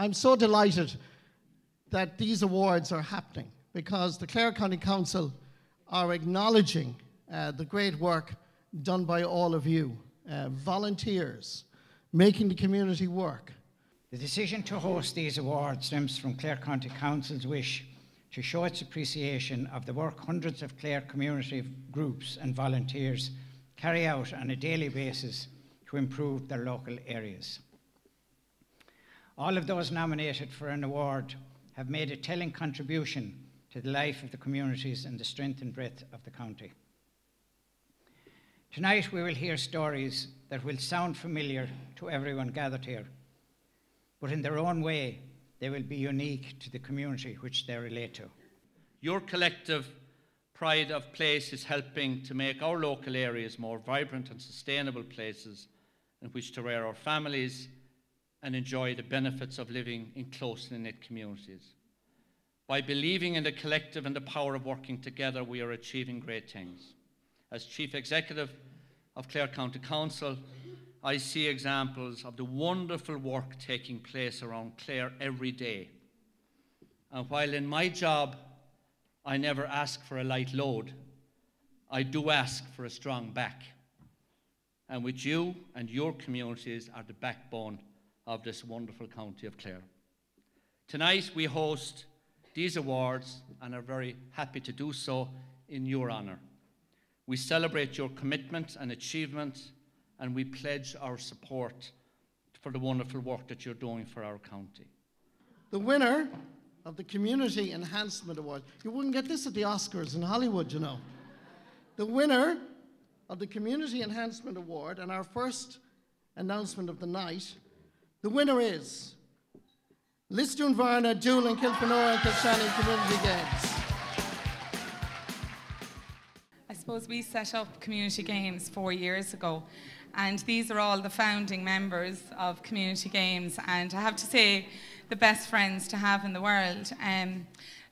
I'm so delighted that these awards are happening because the Clare County Council are acknowledging the great work done by all of you, volunteers, making the community work. The decision to host these awards stems from Clare County Council's wish to show its appreciation of the work hundreds of Clare community groups and volunteers carry out on a daily basis to improve their local areas. All of those nominated for an award have made a telling contribution to the life of the communities and the strength and breadth of the county. Tonight we will hear stories that will sound familiar to everyone gathered here, but in their own way, they will be unique to the community which they relate to. Your collective pride of place is helping to make our local areas more vibrant and sustainable places in which to rear our families and enjoy the benefits of living in closely knit communities. By believing in the collective and the power of working together, we are achieving great things. As Chief Executive of Clare County Council, I see examples of the wonderful work taking place around Clare every day. And while in my job, I never ask for a light load, I do ask for a strong back. And with you and your communities are the backbone of this wonderful county of Clare. Tonight we host these awards and are very happy to do so in your honour. We celebrate your commitment and achievement, and we pledge our support for the wonderful work that you're doing for our county. The winner of the Community Enhancement Award, you wouldn't get this at the Oscars in Hollywood, you know. The winner of the Community Enhancement Award, and our first announcement of the night, the winner is Lisdoonvarna, Doolin, Kilfenora and Kilshanny Community Games. I suppose we set up Community Games 4 years ago, and these are all the founding members of Community Games, and I have to say, the best friends to have in the world.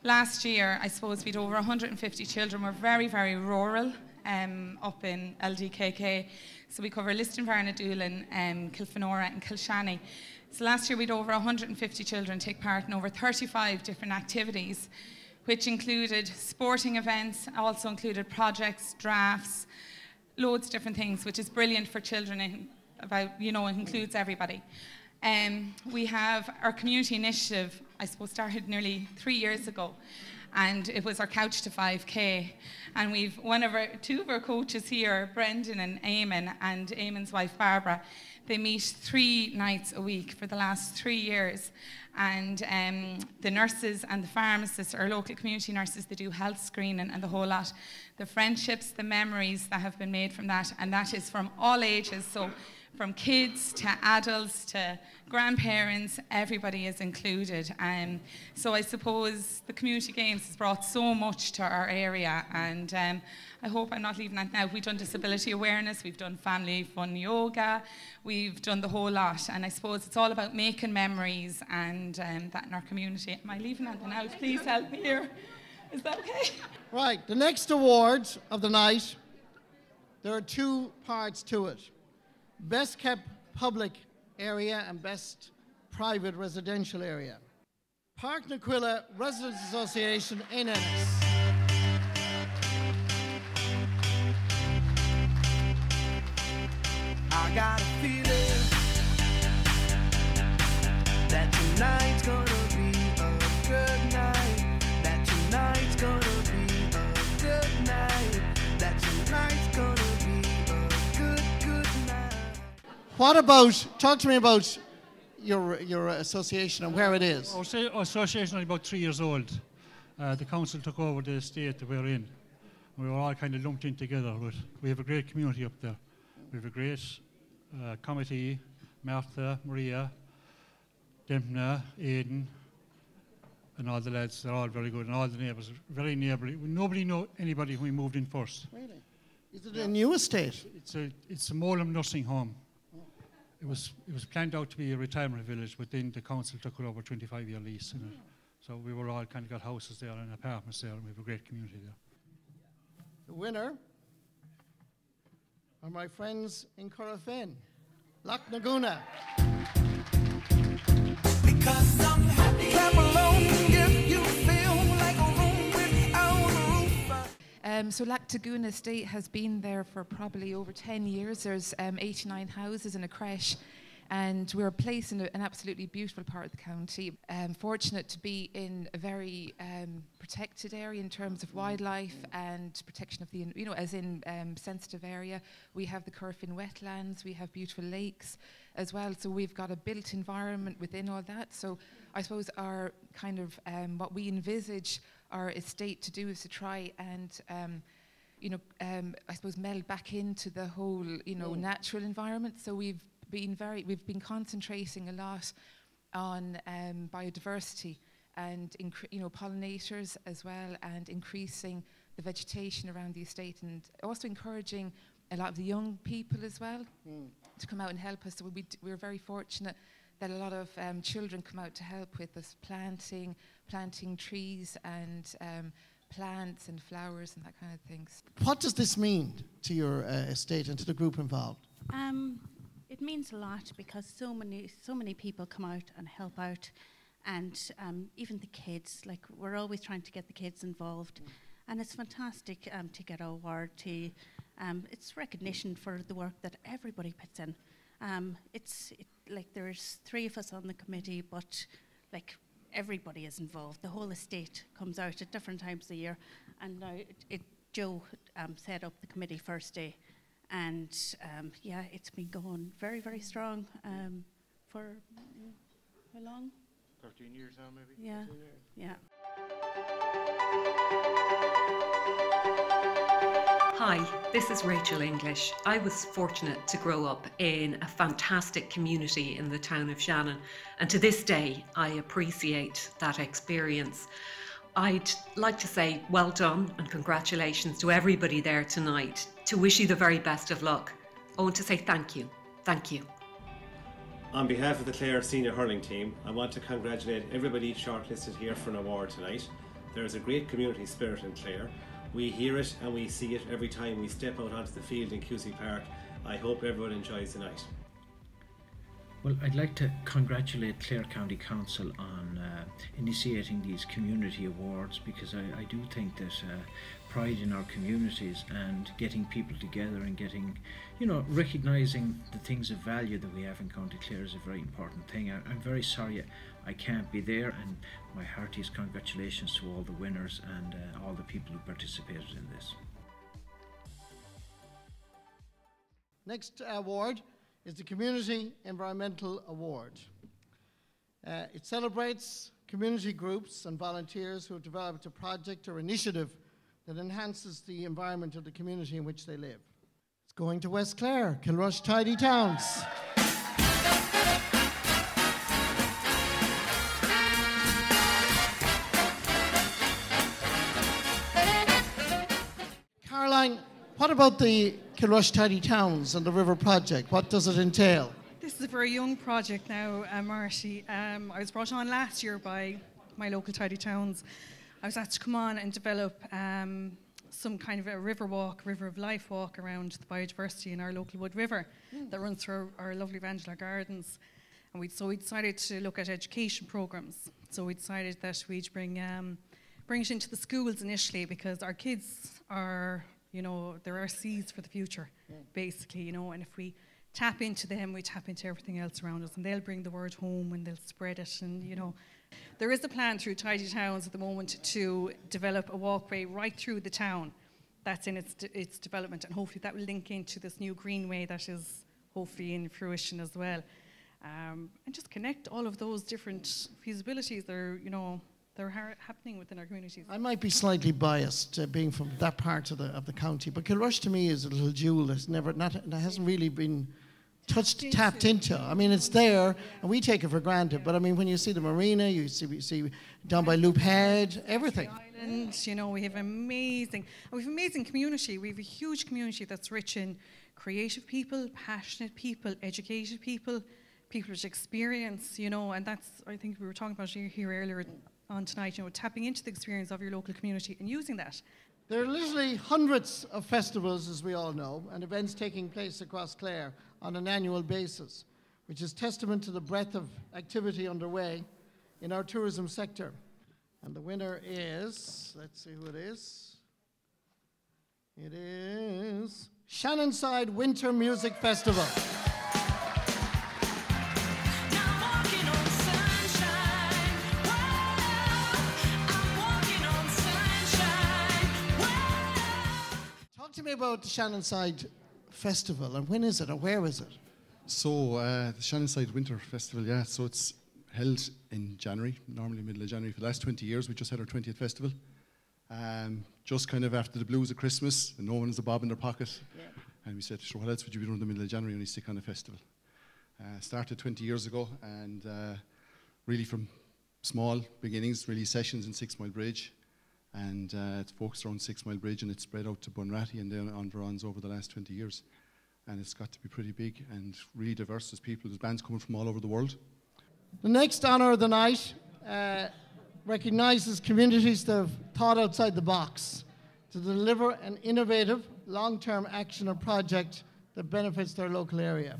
Last year, I suppose we'd over 150 children. We're very, very rural up in LDKK, so we cover Lisdoonvarna, Doolin, Kilfenora and Kilshanny. So last year we'd over 150 children take part in over 35 different activities, which included sporting events, also included projects, drafts, loads of different things, which is brilliant for children and about, you know, it includes everybody. We have our community initiative, I suppose started nearly 3 years ago, and it was our Couch to 5K. And we've two of our coaches here, Brendan and Eamon, and Eamon's wife Barbara, they meet 3 nights a week for the last 3 years. And the nurses and the pharmacists, our local community nurses, they do health screening and the whole lot. The friendships, the memories that have been made from that, and that is from all ages. So from kids to adults to grandparents, everybody is included. So I suppose the Community Games has brought so much to our area, and I hope I'm not leaving that now. We've done disability awareness, we've done family fun yoga, we've done the whole lot, and I suppose it's all about making memories and that in our community. Am I leaving that now? Please help me here. Is that okay? Right, the next award of the night, there are 2 parts to it. Best kept public area and best private residential area. Pairc Naquilla Residents Association in Ennis. I got a feeling that tonight's gonna be a good night. That tonight's gonna be a good night. That tonight's gonna be a good night. What about, talk to me about your association and where it is. Our association is about 3 years old. The council took over the estate that we're in. We were all kind of lumped in together, but we have a great community up there. We have a great committee, Martha, Maria, Dempna, Aidan, and all the lads. They're all very good, and all the neighbours, very neighbourly. Nobody knew anybody when we moved in first. Really? Is it a new estate? It's a Molam nursing home. It was planned out to be a retirement village, but then the council took it over a 25-year lease. So we were all kind of got houses there and apartments there, and we have a great community there. The winner are my friends in Corofin, Laghtagoona. 'cause I'm happy. Clap along if you feel like a room without a roof. So Laghtagoona Estate has been there for probably over 10 years. There's 89 houses and a creche, and we're placed in an absolutely beautiful part of the county. Fortunate to be in a very protected area in terms of wildlife and protection of the, as in sensitive area. We have the Corofin wetlands, we have beautiful lakes as well. So we've got a built environment within all that. So I suppose our kind of, what we envisage our estate to do is to try and, I suppose meld back into the whole, natural environment. So we've been concentrating a lot on biodiversity and pollinators as well, and increasing the vegetation around the estate, and also encouraging a lot of the young people as well to come out and help us. So we're very fortunate that a lot of children come out to help with us planting trees and plants and flowers and that kind of things. What does this mean to your estate and to the group involved? It means a lot because so many people come out and help out, and even the kids. Like, we're always trying to get the kids involved, and it's fantastic to get our award. It's recognition for the work that everybody puts in. Like, there's 3 of us on the committee, but like everybody is involved. The whole estate comes out at different times of the year, and now Joe set up the committee first day. And it's been going very, very strong for how long? 13 years now, maybe? Yeah, yeah. Hi, this is Rachel English. I was fortunate to grow up in a fantastic community in the town of Shannon, and to this day I appreciate that experience. I'd like to say well done and congratulations to everybody there tonight, to wish you the very best of luck. I want to say thank you. Thank you. On behalf of the Clare senior hurling team, I want to congratulate everybody shortlisted here for an award tonight. There is a great community spirit in Clare. We hear it and we see it every time we step out onto the field in QC Pairc. I hope everyone enjoys the night. Well, I'd like to congratulate Clare County Council on initiating these community awards, because I do think that pride in our communities and getting people together and getting, recognising the things of value that we have in County Clare is a very important thing. I'm very sorry I can't be there, and my heartiest congratulations to all the winners and all the people who participated in this. Next award is the Community Environmental Award. It celebrates community groups and volunteers who have developed a project or initiative that enhances the environment of the community in which they live. It's going to West Clare, Kilrush Tidy Towns. Caroline, what about the Kilrush Tidy Towns and the River Project? What does it entail? This is a very young project now, Marty. I was brought on last year by my local Tidy Towns. I was asked to come on and develop some kind of a river of life walk around the biodiversity in our local Wood River that runs through our lovely Vangelar Gardens. And so we decided to look at education programs. So we decided that we'd bring it into the schools initially, because our kids are, they're our seeds for the future, basically, and if we tap into them, we tap into everything else around us, and they'll bring the word home and they'll spread it. And there is a plan through Tidy Towns at the moment to develop a walkway right through the town. That's in its development, and hopefully that will link into this new greenway that is hopefully in fruition as well. And just connect all of those different feasibilities that are, they're happening within our communities. I might be slightly biased, being from that part of the county, but Kilrush to me is a little jewel that's that hasn't really been tapped into. I mean, it's there, and we take it for granted. But I mean, when you see the marina, you see down by Loop Head, everything. Island, we have amazing community. We have a huge community that's rich in creative people, passionate people, educated people, people with experience. And that's, I think we were talking about here earlier on tonight. Tapping into the experience of your local community and using that. There are literally hundreds of festivals, as we all know, and events taking place across Clare on an annual basis. which is testament to the breadth of activity underway in our tourism sector. And the winner is, let's see who it is. It is Shannonside Winter Music Festival. Talk to me about the Shannonside Festival, and when is it, or where is it? So, the Shannonside Winter Festival, yeah, so it's held in January, normally middle of January. For the last 20 years, we just had our 20th festival. Just kind of after the blues of Christmas, and no one has a bob in their pocket. Yeah. And we said, sure, what else would you be doing in the middle of January when you stick on a festival? Started 20 years ago, and really from small beginnings, really sessions in Sixmilebridge. And it's focused around Sixmilebridge, and it's spread out to Bunratty and then on Verons over the last 20 years. And it's got to be pretty big and really diverse. There's people, there's bands coming from all over the world. The next honour of the night recognises communities that have thought outside the box to deliver an innovative, long-term action or project that benefits their local area.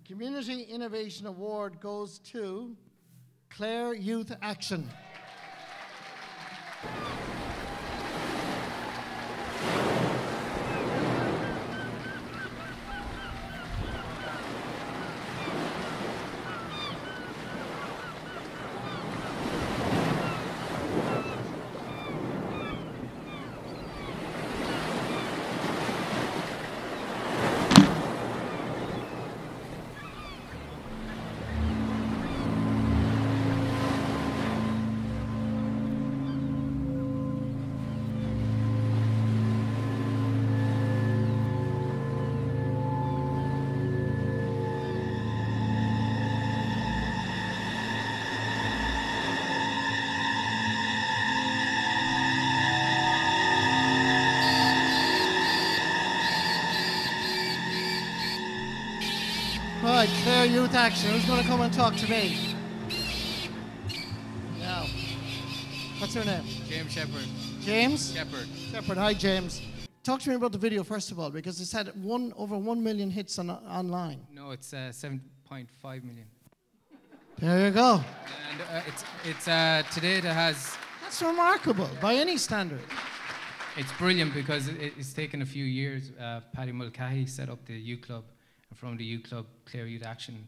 Community Innovation Award goes to Clare Youth Action. Right, Clare Youth Action. Who's going to come and talk to me? Now, what's your name? James Shepherd. James? Shepherd. Shepherd. Hi, James. Talk to me about the video, first of all, because it's had over 1 million hits online. No, it's 7.5 million. There you go. And it's today that has... That's remarkable, by any standard. It's brilliant because it's taken a few years. Paddy Mulcahy set up the U Club, and from the U Club, Clare Youth Action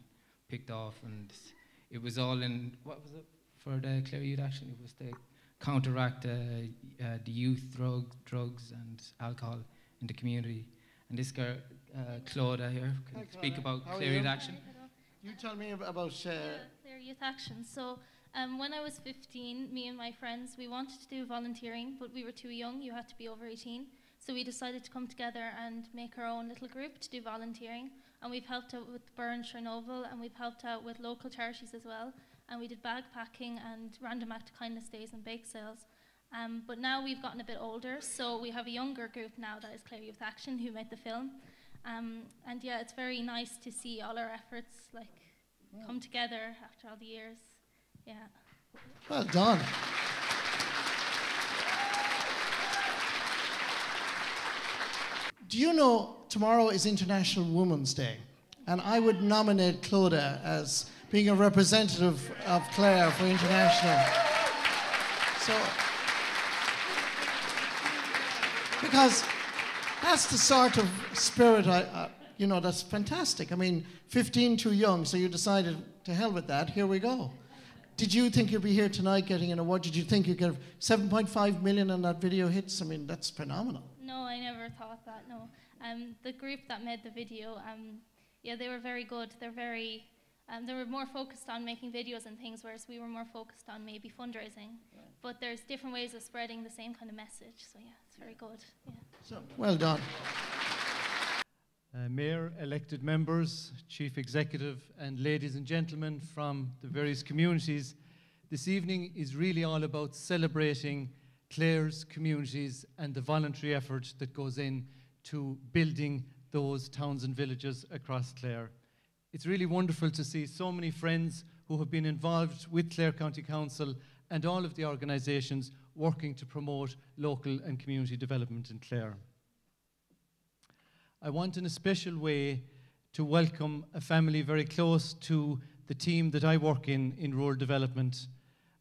picked off, and it was all in, what was it for the Clare Youth Action? It was to counteract the youth drugs and alcohol in the community. And this girl, Claude here, can speak about Clare Youth Action. You tell me about Clare Youth Action. So when I was 15, me and my friends, we wanted to do volunteering, but we were too young. You had to be over 18. So we decided to come together and make our own little group to do volunteering. And we've helped out with Burn Chernobyl, and we've helped out with local charities as well. And we did bag packing and random act of kindness days and bake sales. But now we've gotten a bit older, so we have a younger group now that is Clare Youth Action, who made the film. And yeah, it's very nice to see all our efforts come together after all the years. Yeah. Well done. Do you know tomorrow is International Women's Day? And I would nominate Clodagh as being a representative of Clare for International. So, because that's the sort of spirit, that's fantastic. I mean, 15 too young, so you decided to hell with that, here we go. Did you think you'd be here tonight getting an award? Did you think you'd get 7.5 million on that video hits? I mean, that's phenomenal. No, I never thought that, no. The group that made the video, yeah, they were very good. They're very, they were more focused on making videos and things, whereas we were more focused on maybe fundraising. Right. But there's different ways of spreading the same kind of message, so yeah, it's very good. Yeah. So, well done. Mayor, elected members, Chief Executive, and ladies and gentlemen from the various communities, this evening is really all about celebrating Clare's communities and the voluntary effort that goes in to building those towns and villages across Clare. It's really wonderful to see so many friends who have been involved with Clare County Council and all of the organisations working to promote local and community development in Clare. I want in a special way to welcome a family very close to the team that I work in rural development.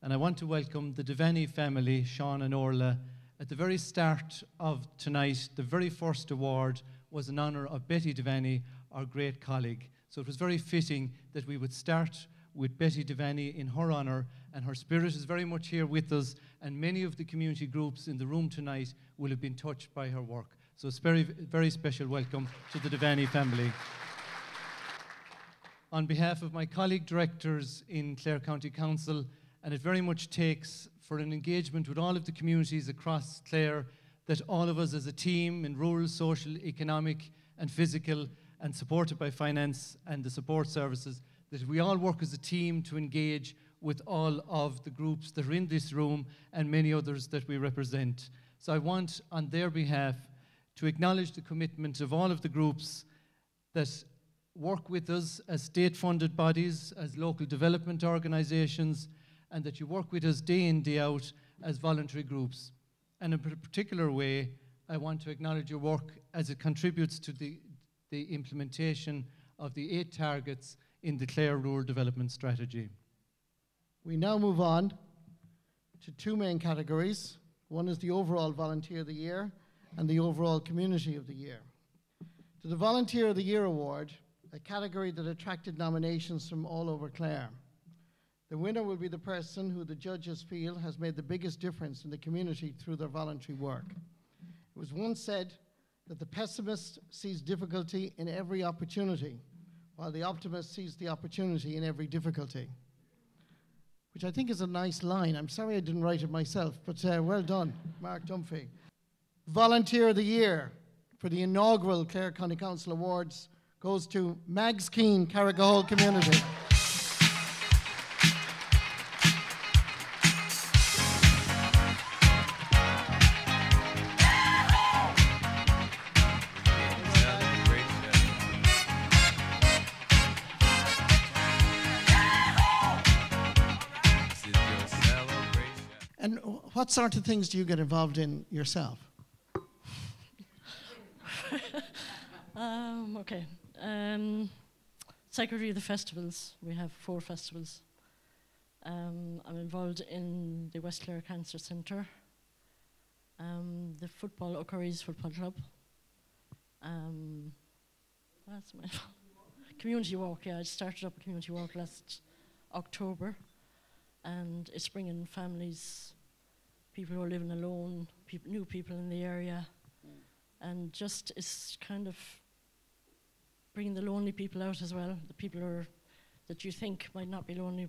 And I want to welcome the Devaney family, Sean and Orla. At the very start of tonight, the very first award was in honour of Betty Devaney, our great colleague. So it was very fitting that we would start with Betty Devaney in her honour, and her spirit is very much here with us, and many of the community groups in the room tonight will have been touched by her work. So it's very, very special welcome to the Devaney family. On behalf of my colleague directors in Clare County Council, and it very much takes for an engagement with all of the communities across Clare that all of us as a team in rural, social, economic and physical, and supported by finance and the support services, that we all work as a team to engage with all of the groups that are in this room and many others that we represent. So I want, on their behalf, to acknowledge the commitment of all of the groups that work with us as state-funded bodies, as local development organisations, and that you work with us day in, day out as voluntary groups. And in a particular way, I want to acknowledge your work as it contributes to the implementation of the 8 targets in the Clare Rural Development Strategy. We now move on to 2 main categories. One is the overall Volunteer of the Year and the overall Community of the Year. To the Volunteer of the Year award, a category that attracted nominations from all over Clare. The winner will be the person who the judges feel has made the biggest difference in the community through their voluntary work. It was once said that the pessimist sees difficulty in every opportunity, while the optimist sees the opportunity in every difficulty. Which I think is a nice line. I'm sorry I didn't write it myself, but well done, Mark Dunphy. Volunteer of the Year for the inaugural Clare County Council Awards goes to Mags Keane, Carrigaholt Community. And what sort of things do you get involved in yourself? Okay. Secretary of the festivals. We have 4 festivals. I'm involved in the West Clare Cancer Centre, the football, O'Curry's Football Club. What's my community walk? Yeah, I started up a community walk last October, and it's bringing families, people who are living alone, new people in the area, and just it's kind of bringing the lonely people out as well. The people that you think might not be lonely,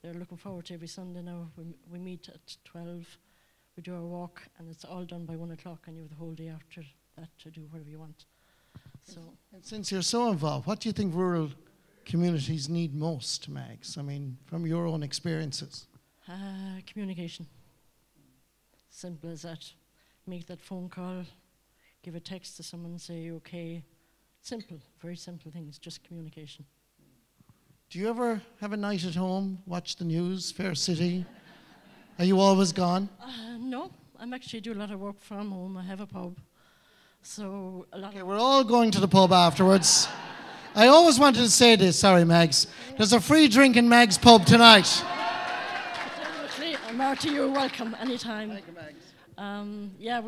they're looking forward to every Sunday now. We meet at 12, we do our walk, and it's all done by 1 o'clock, and you have the whole day after that to do whatever you want. So, and since you're so involved, what do you think rural communities need most, Mags? I mean, from your own experiences. Communication. Simple as that. Make that phone call, give a text to someone, say okay. Simple, very simple things, just communication. Do you ever have a night at home, watch the news, Fair City? Are you always gone? No, I'm actually do a lot of work from home. I have a pub. So a lot Okay, we're all going to the pub afterwards. I always wanted to say this, sorry Mags. There's a free drink in Mags' pub tonight. Definitely, Marty, you're welcome anytime. Thank you, Mags. Yeah,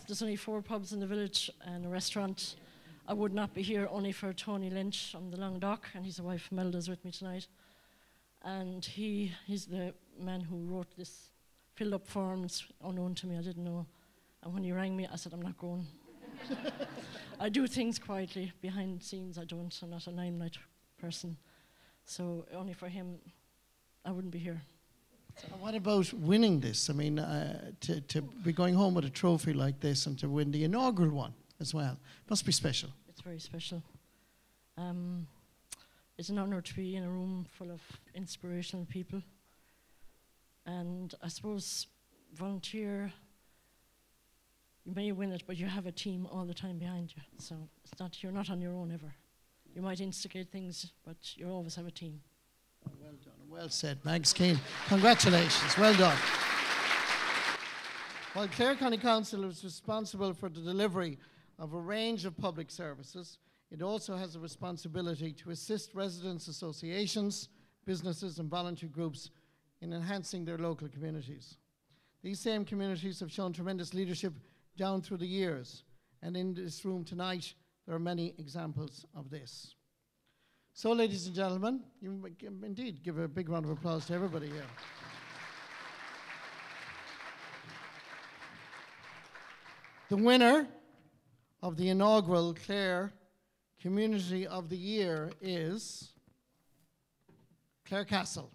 there's only 4 pubs in the village and a restaurant. I would not be here only for Tony Lynch on the Long Dock, and his wife Melda's with me tonight. And he's the man who wrote this, filled up forms unknown to me, I didn't know. And when he rang me, I said, I'm not going. I do things quietly, behind the scenes I don't, I'm not a limelight person. So only for him, I wouldn't be here. So. What about winning this? I mean, to be going home with a trophy like this and to win the inaugural one as well, must be special. It's very special. It's an honour to be in a room full of inspirational people. And I suppose volunteer, you may win it, but you have a team all the time behind you. So you're not on your own ever. You might instigate things, but you always have a team. Well done, well said, Mags Keane. Congratulations, well done. While Clare County Council is responsible for the delivery of a range of public services, It also has a responsibility to assist residents' associations, businesses and voluntary groups in enhancing their local communities. These same communities have shown tremendous leadership down through the years, and in this room tonight there are many examples of this. So, ladies and gentlemen, you indeed give a big round of applause to everybody here. The winner of the inaugural Clare Community of the Year is Clarecastle.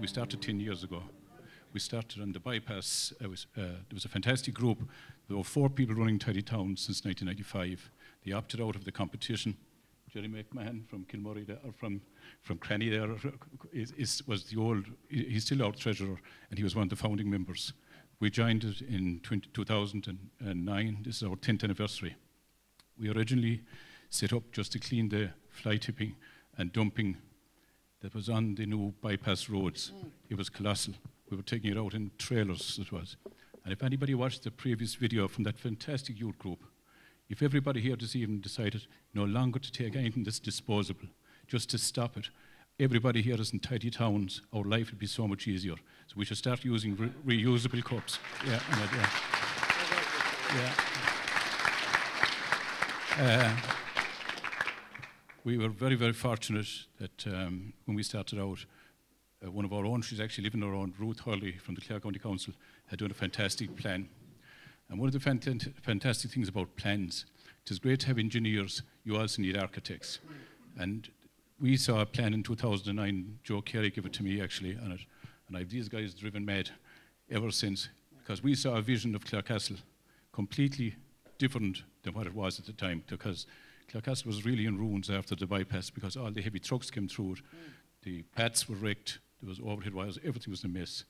We started 10 years ago. We started on the bypass. There was a fantastic group. There were 4 people running Tidy Town since 1995. They opted out of the competition. Jerry McMahon from Kilmurray, or from Cranny there, was the old, he's still our treasurer, and he was one of the founding members. We joined it in 2009. This is our 10th anniversary. We originally set up just to clean the fly tipping and dumping that was on the new bypass roads. It was colossal. We were taking it out in trailers, it was. And if anybody watched the previous video from that fantastic youth group, if everybody here this evening decided no longer to take anything that's disposable, just to stop it, everybody here is in tidy towns, our life would be so much easier. So we should start using reusable cups. Yeah, yeah. We were very, very fortunate that when we started out, one of our own, she's actually living around, Ruth Hurley from the Clare County Council, had done a fantastic plan. And one of the fantastic things about plans, it is great to have engineers, you also need architects. And we saw a plan in 2009, Joe Carey gave it to me actually on it, and I've these guys driven mad ever since, because we saw a vision of Clarecastle completely different than what it was at the time, because Clarecastle was really in ruins after the bypass because all the heavy trucks came through it. The paths were wrecked, there was overhead wires, everything was a mess.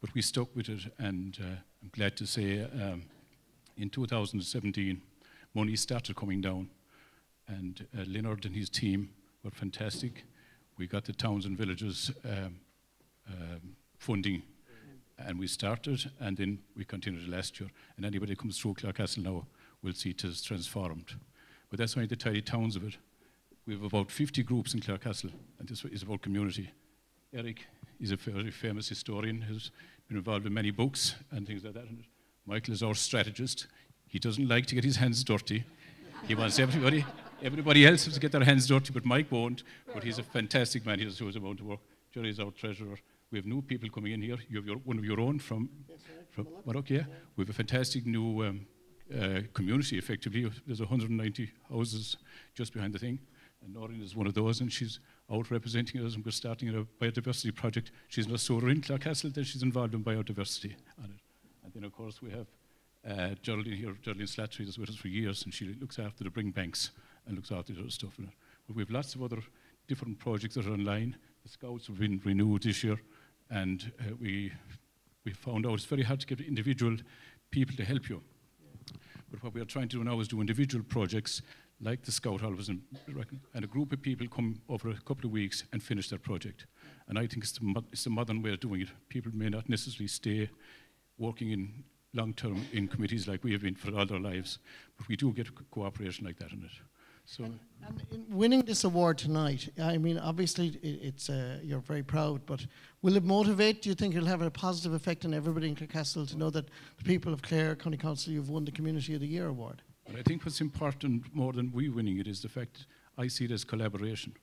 But we stuck with it, and I'm glad to say in 2017, money started coming down, and Leonard and his team were fantastic. We got the towns and villages funding, and we started, and then we continued last year. And anybody who comes through Clarecastle now will see it is transformed. But that's only the tidy towns of it. We have about 50 groups in Clarecastle, and this is about community. Eric is a very famous historian who's been involved in many books and things like that. And Michael is our strategist. He doesn't like to get his hands dirty. He wants everybody else to get their hands dirty, but Mike won't. But he's a fantastic man. He does his amount of work. Jerry is our treasurer. We have new people coming in here. You have one of your own from Morocco. Yeah. We have a fantastic new community, effectively. There's 190 houses just behind the thing. And Noreen is one of those, and she's out representing us, and we're starting a biodiversity project. She's not so in Clarecastle, then she's involved in biodiversity on it. And then, of course, we have Geraldine here, Geraldine Slattery, is with us for years, and she looks after the bring banks and looks after the other stuff. But we have lots of other different projects that are online. The Scouts have been renewed this year, and we found out it's very hard to get individual people to help you. But what we are trying to do now is do individual projects like the Scout Hall, and a group of people come over a couple of weeks and finish their project. And I think it's the modern way of doing it. People may not necessarily stay working in long-term in committees like we have been for all their lives, but we do get cooperation like that in it. So. And in winning this award tonight, I mean, obviously it's you're very proud, but will it motivate? Do you think it'll have a positive effect on everybody in Clarecastle to know that the people of Clare County Council, you've won the Community of the Year award? But I think what's important more than we winning it is the fact I see it as collaboration.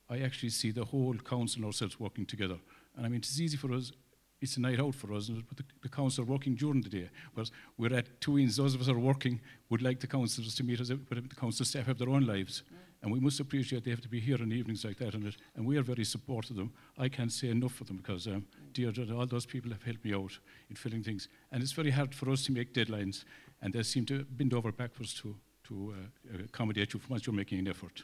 I actually see the whole council and ourselves working together. And I mean, it's easy for us. It's a night out for us, but the council are working during the day. Whereas we're at 2 ends, those of us are working, would like the councillors to meet us, but the council staff have their own lives. And we must appreciate they have to be here in evenings like that, and we are very supportive of them. I can't say enough for them because Deirdre, all those people have helped me out in filling things. And it's very hard for us to make deadlines, and they seem to bend over backwards to accommodate you once you're making an effort.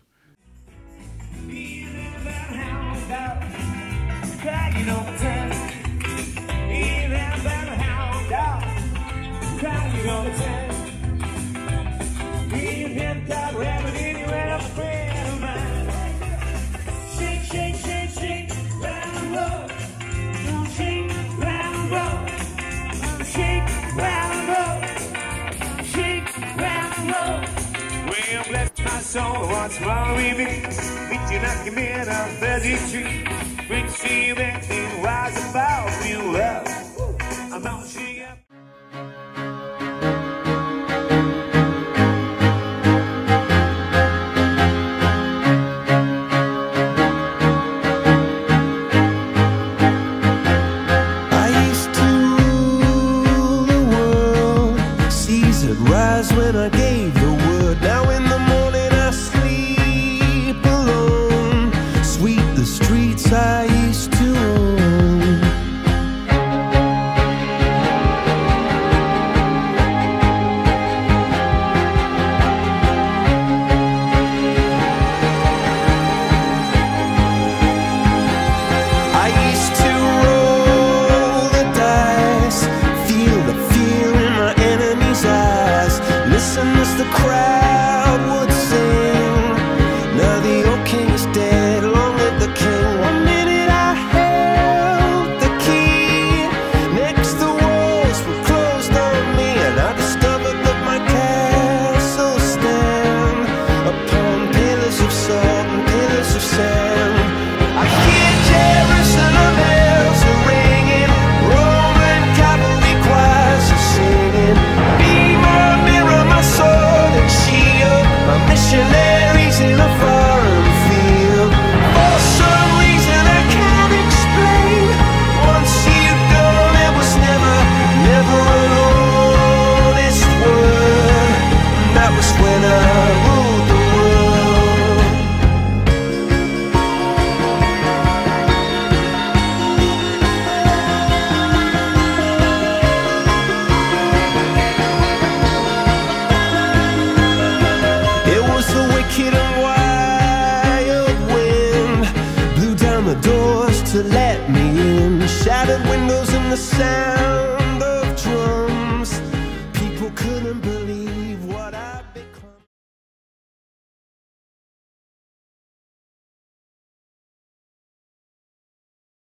Shake, shake, shake, shake, round roll. Shake, round roll. Shake, round roll. Shake, round roll. Well, bless my soul, what's wrong with me? Meet you knocking me in a fuzzy tree. When you see you acting wise about me, love, I'm gonna see you. When I gave the word, now in the morning I sleep alone. Sweep the streets I used to own. I used to roll the dice, feel the fear in my enemy's eyes. Listen as the crowd would sing. Now the old king is dead, long live the king. 1 minute I held the key. Next the walls were closed on me, and I discovered that my castle stand upon pillars of salt and pillars of sand. I hear Jerusalem bells are ringing, Roman cavalry choirs are singing. Be my mirror, my sword and shield, my missionaries in a foreign field. For some reason I can't explain, once you've gone it was never, never an honest word. And that was when I ruled the world. It was the wicked and wild wind, blew down the doors to let me in, shattered windows and the sound